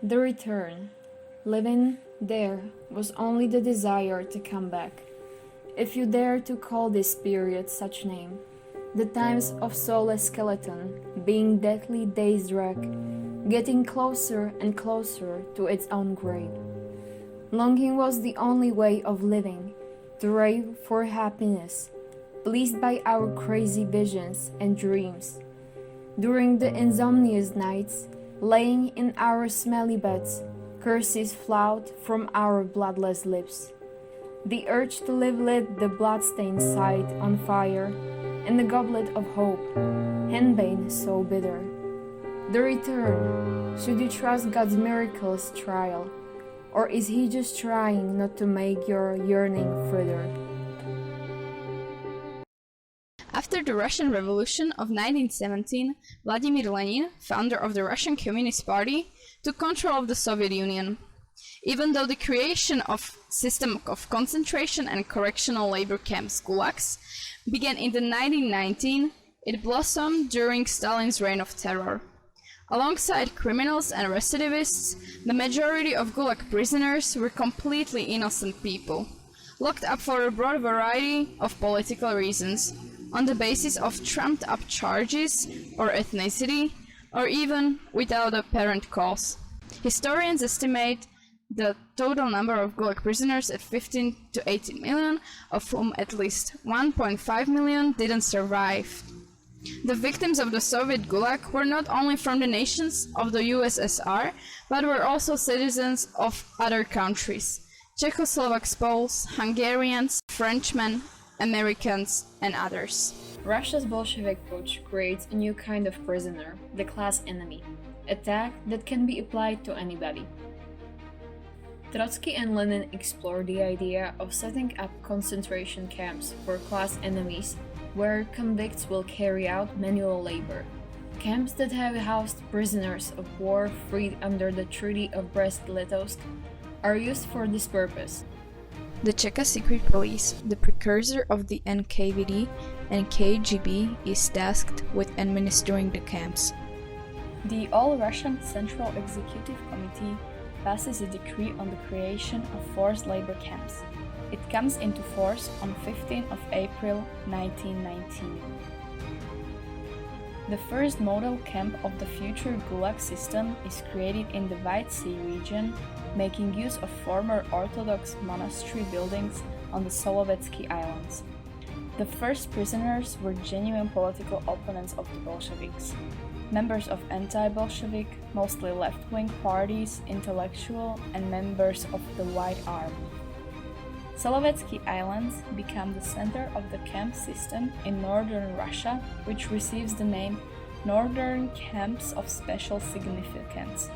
The return. Living there was only the desire to come back. If you dare to call this period such name, the times of soulless skeleton, being deathly days drag, getting closer and closer to its own grave. Longing was the only way of living, to rave for happiness, pleased by our crazy visions and dreams. During the insomnious nights, laying in our smelly beds, curses flowed from our bloodless lips. The urge to live lit the bloodstained side on fire, in the goblet of hope, henbane so bitter. The return, should you trust God's miracles trial, or is he just trying not to make your yearning further? After the Russian Revolution of 1917, Vladimir Lenin, founder of the Russian Communist Party, took control of the Soviet Union. Even though the creation of system of concentration and correctional labor camps gulags began in the 1919, it blossomed during Stalin's reign of terror. Alongside criminals and recidivists, the majority of gulag prisoners were completely innocent people, locked up for a broad variety of political reasons, on the basis of trumped-up charges or ethnicity, or even without apparent cause. Historians estimate the total number of gulag prisoners at 15 to 18 million, of whom at least 1.5 million didn't survive. The victims of the Soviet Gulag were not only from the nations of the USSR, but were also citizens of other countries: Czechoslovaks, Poles, Hungarians, Frenchmen, Americans, and others. Russia's Bolshevik putsch creates a new kind of prisoner, the class enemy, a tag that can be applied to anybody. Trotsky and Lenin explored the idea of setting up concentration camps for class enemies where convicts will carry out manual labor. Camps that have housed prisoners of war freed under the Treaty of Brest-Litovsk are used for this purpose. The Czech secret police, the precursor of the NKVD and KGB, is tasked with administering the camps. The All-Russian Central Executive Committee passes a decree on the creation of forced labor camps. It comes into force on 15th of April 1919. The first model camp of the future Gulag system is created in the White Sea region, making use of former Orthodox monastery buildings on the Solovetsky Islands. The first prisoners were genuine political opponents of the Bolsheviks, members of anti-Bolshevik, mostly left-wing parties, intellectual, and members of the White Army. Solovetsky Islands become the center of the camp system in northern Russia, which receives the name Northern Camps of Special Significance,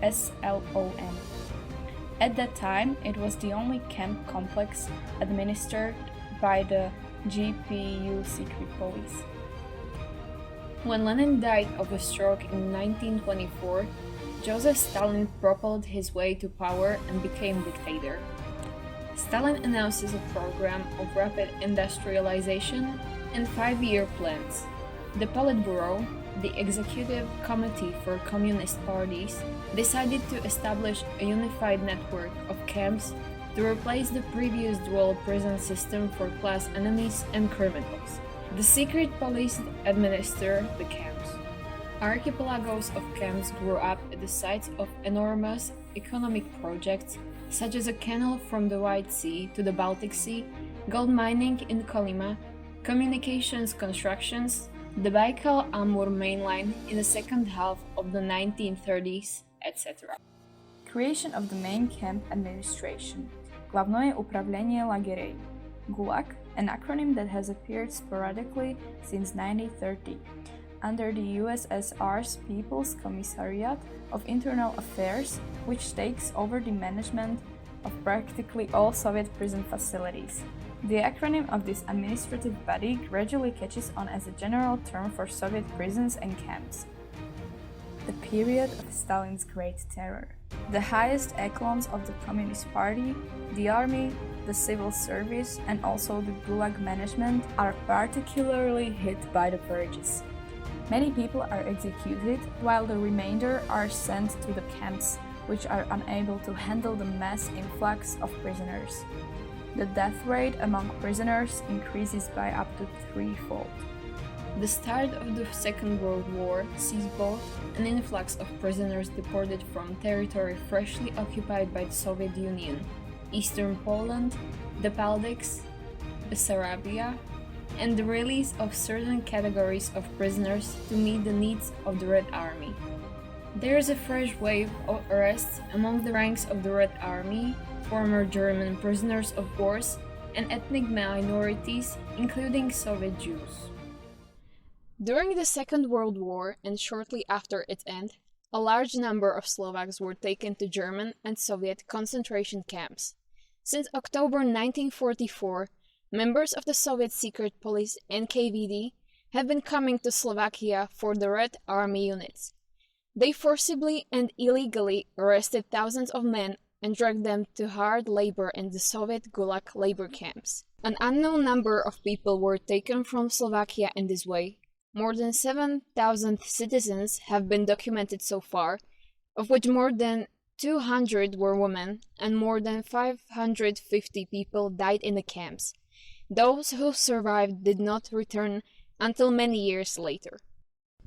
SLOM. At that time, it was the only camp complex administered by the GPU secret police. When Lenin died of a stroke in 1924, Joseph Stalin propelled his way to power and became dictator. Stalin announces a program of rapid industrialization and 5-year plans. The Politburo, the executive committee for communist parties, decided to establish a unified network of camps to replace the previous dual prison system for class enemies and criminals. The secret police administer the camps. Archipelagos of camps grew up at the sites of enormous economic projects, such as a canal from the White Sea to the Baltic Sea, gold mining in Kolyma, communications constructions, the Baikal-Amur mainline in the second half of the 1930s, etc. Creation of the main camp administration. Главное управление лагерей. Gulag, an acronym that has appeared sporadically since 1930, under the USSR's People's Commissariat of Internal Affairs, which takes over the management of practically all Soviet prison facilities. The acronym of this administrative body gradually catches on as a general term for Soviet prisons and camps. The period of Stalin's Great Terror. The highest echelons of the Communist Party, the army, the civil service, and also the Gulag management are particularly hit by the purges. Many people are executed, while the remainder are sent to the camps, which are unable to handle the mass influx of prisoners. The death rate among prisoners increases by up to threefold. The start of the Second World War sees both an influx of prisoners deported from territory freshly occupied by the Soviet Union, Eastern Poland, the Baltics, Bessarabia, and the release of certain categories of prisoners to meet the needs of the Red Army. There is a fresh wave of arrests among the ranks of the Red Army, former German prisoners of war, and ethnic minorities, including Soviet Jews. During the Second World War and shortly after its end, a large number of Slovaks were taken to German and Soviet concentration camps. Since October 1944, members of the Soviet secret police NKVD have been coming to Slovakia for the Red Army units. They forcibly and illegally arrested thousands of men and dragged them to hard labor in the Soviet Gulag labor camps. An unknown number of people were taken from Slovakia in this way. More than 7,000 citizens have been documented so far, of which more than 200 were women, and more than 550 people died in the camps. Those who survived did not return until many years later.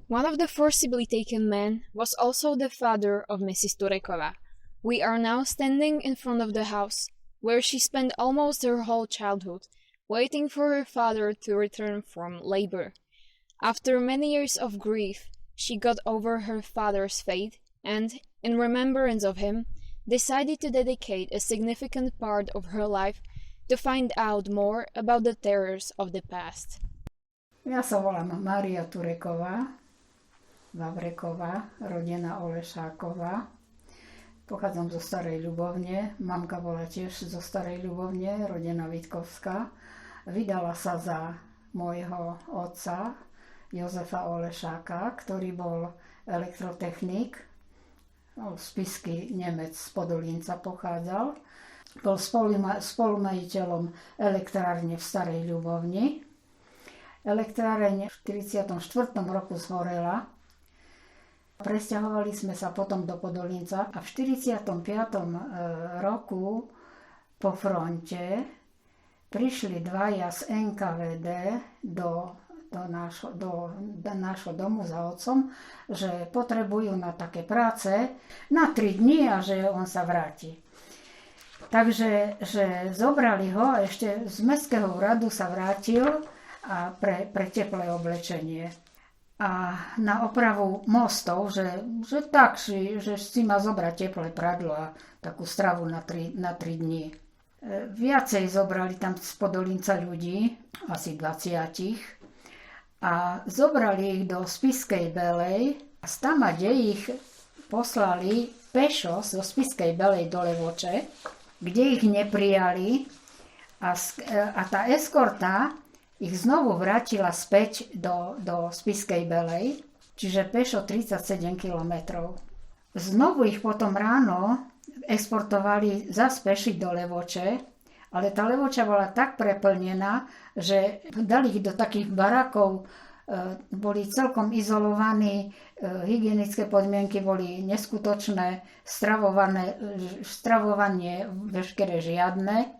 One of the forcibly taken men was also the father of Mrs. Turekova. We are now standing in front of the house, where she spent almost her whole childhood, waiting for her father to return from labor. After many years of grief, she got over her father's fate and, in remembrance of him, decided to dedicate a significant part of her life to find out more about the terrors of the past. Ja sa volám Mária Tureková, Vavreková, rodená Olešáková. Pochádzam zo Starej Ľubovne, mamka bola tiež zo Starej Ľubovne, rodená Vitkovská. Vydala sa za môjho otca, Jozefa Olešáka, ktorý bol elektrotechnik, spisky Nemec z Podolínca pochádzal. Bol spolumajiteľom elektrárne v Starej Ľubovni. Elektráreň v 1944 roku zhorela. Presťahovali sme sa potom do Podolínca a v 1945 roku po fronte prišli dvaja z NKVD do nášho domu za otcom, že potrebujú na také práce na 3 dni a že on sa vráti. Takže že zobrali ho a ešte z mestského úradu sa vrátil a pre teplé oblečenie. A na opravu mostov, že si má zobrať teplé pradlo a takú stravu na 3 dni. Viacej zobrali tam z Podolínca ľudí, asi 20, a zobrali ich do Spišskej Belej a z tamade ich poslali pešo zo Spišskej Belej do Levoče, kde ich neprijali a tá eskorta ich znovu vrátila späť do Spišskej Belej, čiže pešo 37 kilometrov. Znovu ich potom ráno exportovali zas peši do Levoče, ale tá Levoča bola tak preplnená, že dali ich do takých barákov, boli celkom izolovaní, hygienické podmienky boli neskutočné, stravovanie veškeré žiadne.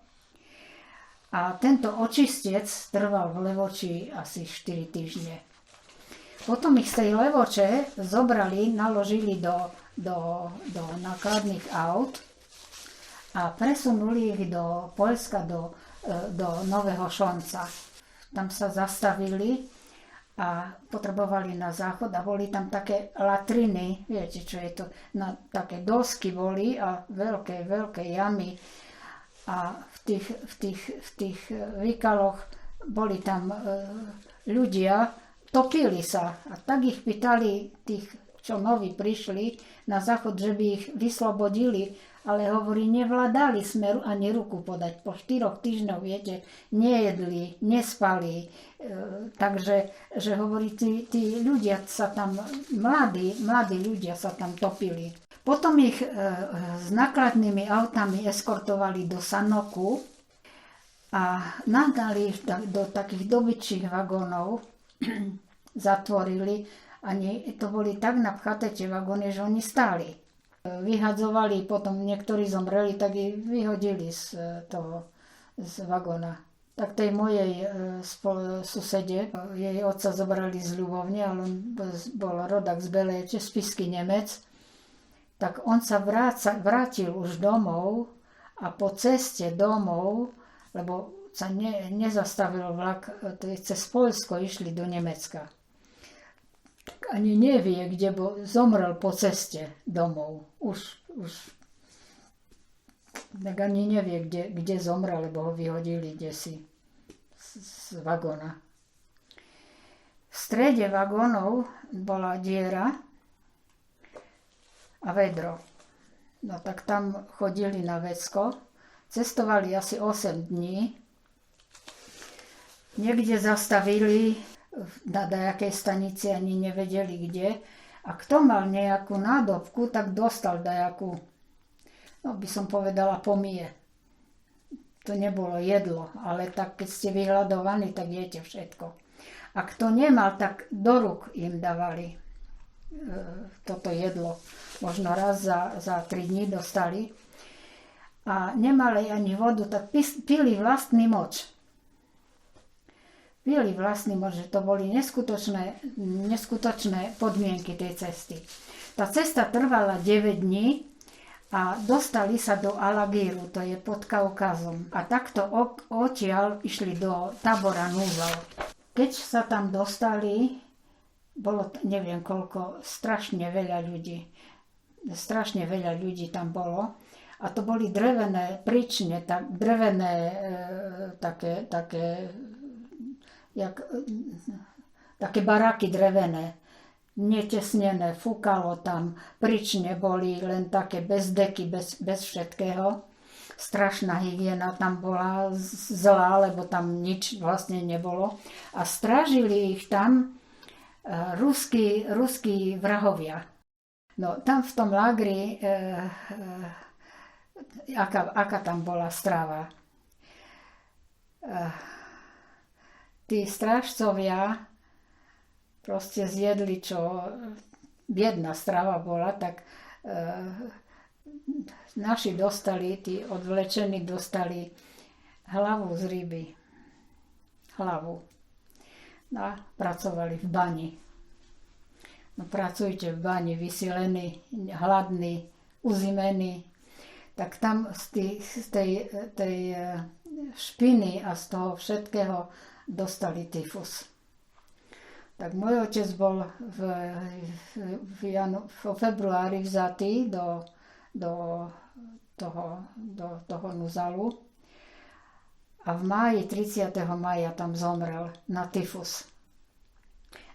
A tento očistec trval v Levoči asi 4 týždne. Potom ich z tej Levoče zobrali, naložili do nákladných aut a presunuli ich do Poľska, do Nového Šonca. Tam sa zastavili a potrebovali na záchod a boli tam také latriny, viete čo je to, také dosky boli a veľké jamy a v tých výkaloch boli tam ľudia, topili sa a tak ich pýtali tých, čo noví prišli na záchod, že by ich vyslobodili, ale hovorí, nevládali sme ani ruku podať. Po 4 týždňoch, viete, nejedli, nespali. Takže, že hovorí, tí ľudia sa tam, mladí ľudia sa tam topili. Potom ich s nákladnými autami eskortovali do Sanoku a nahnali do takých dobytčích vagónov, zatvorili ani to boli tak napchaté tie vagóny, že oni stáli. Vyhadzovali, potom niektorí zomreli, tak ich vyhodili z vagóna. Tak tej mojej susede, jej otca zobrali z Ľubovne, ale on bol rodak z Beléče, spišský Nemec, tak on sa vrátil už domov a po ceste domov, lebo sa nezastavil vlak, cez Poľsko išli do Nemecka. Tak ani nevie, kde zomrel po ceste domov. Už tak ani nevie, kde zomrel, lebo ho vyhodili kdesi z vagóna. V strede vagónov bola diera a vedro. No tak tam chodili na vecko, cestovali asi 8 dní, niekde zastavili, na dajakej stanici ani nevedeli kde. A kto mal nejakú nádobku, tak dostal dajakú, no by som povedala, pomije. To nebolo jedlo, ale tak keď ste vyhľadovaní, tak jete všetko. A kto nemal, tak do rúk im dávali toto jedlo. Možno raz za 3 dní dostali. A nemali ani vodu, tak pili vlastný moč. Že to boli neskutočné podmienky tej cesty. Tá cesta trvala 9 dní a dostali sa do Alagíru, to je pod Kaukazom. A takto odtiaľ išli do tábora núdzov. Keď sa tam dostali, bolo neviem koľko, strašne veľa ľudí. Strašne veľa ľudí tam bolo. A to boli drevené príčne, také baráky drevené, netesnené, fúkalo tam, príčne boli len také bez deky, bez všetkého. Strašná hygiena tam bola zlá, lebo tam nič vlastne nebolo. A strážili ich tam ruskí vrahovia. No tam v tom lágri, aká tam bola strava. Tí strážcovia proste zjedli, čo biedná strava bola, tak naši dostali, tí odvlečení dostali hlavu z ryby. Hlavu. No a pracovali v bani. No pracujte v bani, vysilení, hladní, uzimení. Tak tam z tej špiny a z toho všetkého dostali tyfus. Tak môj otec bol v februári vzatý do toho Nuzalu a v máji, 30. mája tam zomrel na tyfus.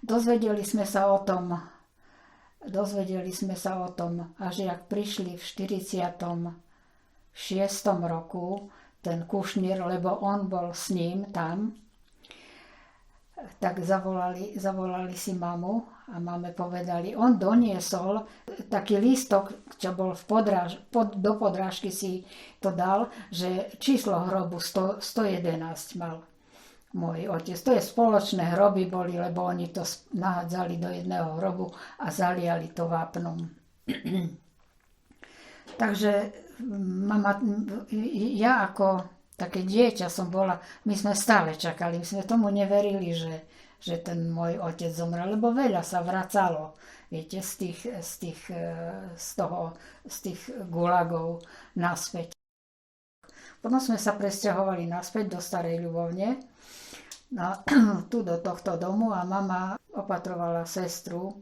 Dozvedeli sme sa o tom, až jak prišli v 46. roku ten Kušnír, lebo on bol s ním tam, tak zavolali si mamu a mame povedali, on doniesol taký lístok, čo bol do podrážky si to dal, že číslo hrobu 111 mal môj otec. To je spoločné hroby boli, lebo oni to nahádzali do jedného hrobu a zaliali to vápnom. Takže ja ako také dieťa som bola, my sme stále čakali, my sme tomu neverili, že ten môj otec zomrel, lebo veľa sa vracalo, viete, z tých gulagov naspäť. Potom sme sa presťahovali naspäť do Starej Ľubovne, tu do tohto domu a mama opatrovala sestru,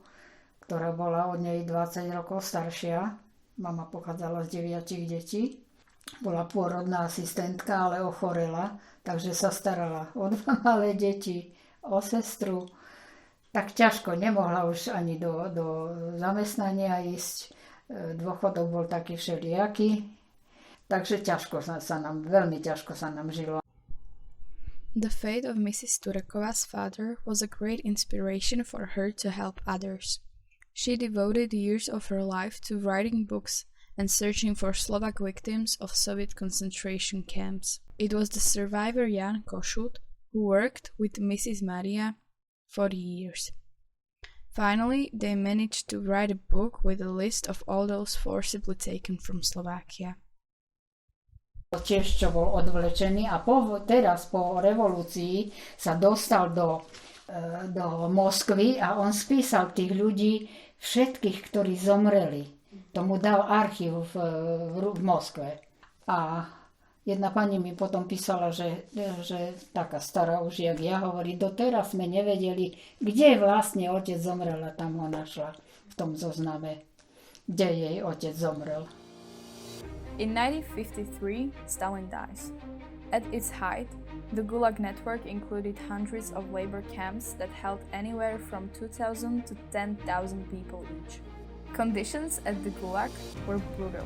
ktorá bola od nej 20 rokov staršia. Mama pochádzala z 9 detí. Bola pôrodná asistentka, ale ochorela, takže sa starala o 2 malé deti, o sestru. Tak ťažko, nemohla už ani do zamestnania ísť. Dôchodok bol taký všelijaký, takže veľmi ťažko sa nám žilo. The fate of Mrs. Schurdáková's father was a great inspiration for her to help others. She devoted years of her life to writing books and searching for Slovak victims of Soviet concentration camps. It was the survivor Jan Košut who worked with Mrs. Maria for years. Finally, they managed to write a book with a list of all those forcibly taken from Slovakia. Tiež, čo bol odvlečený a teraz po revolúcii sa dostal do Moskvy a on spísal tých ľudí, všetkých, ktorí zomreli. Tomu dal archív v Moskve. A jedna pani mi potom písala, že taká stará už jak ja, hovorí, doteraz sme nevedeli, kde vlastne otec zomrel, a tam ho našla v tom zozname, kde jej otec zomrel. In 1953, Stalin dies. At its height, the Gulag network included hundreds of labor camps that held anywhere from 2,000 to 10,000 people each. Conditions at the Gulag were brutal.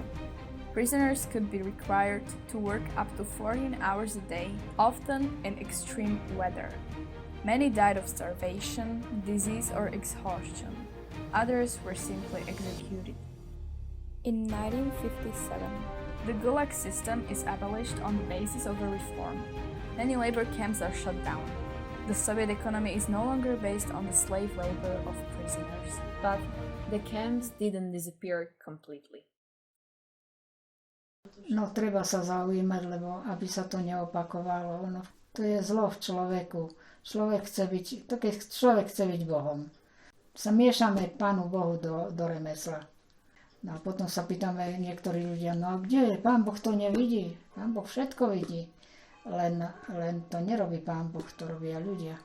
Prisoners could be required to work up to 14 hours a day, often in extreme weather. Many died of starvation, disease, or exhaustion. Others were simply executed. In 1957, the Gulag system is abolished on the basis of a reform. Many labor camps are shut down. The Soviet economy is no longer based on the slave labor of prisoners. But the camps didn't disappear completely. No, treba sa zaujímať, lebo aby sa to neopakovalo. No, to je zlo v človeku. Človek chce byť Bohom. Sa miešame Pánu Bohu do remesla. No a potom sa pýtame niektorí ľudia, no a kde je? Pán Boh to nevidí. Pán Boh všetko vidí. Len to nerobí Pán Boh, to robia ľudia.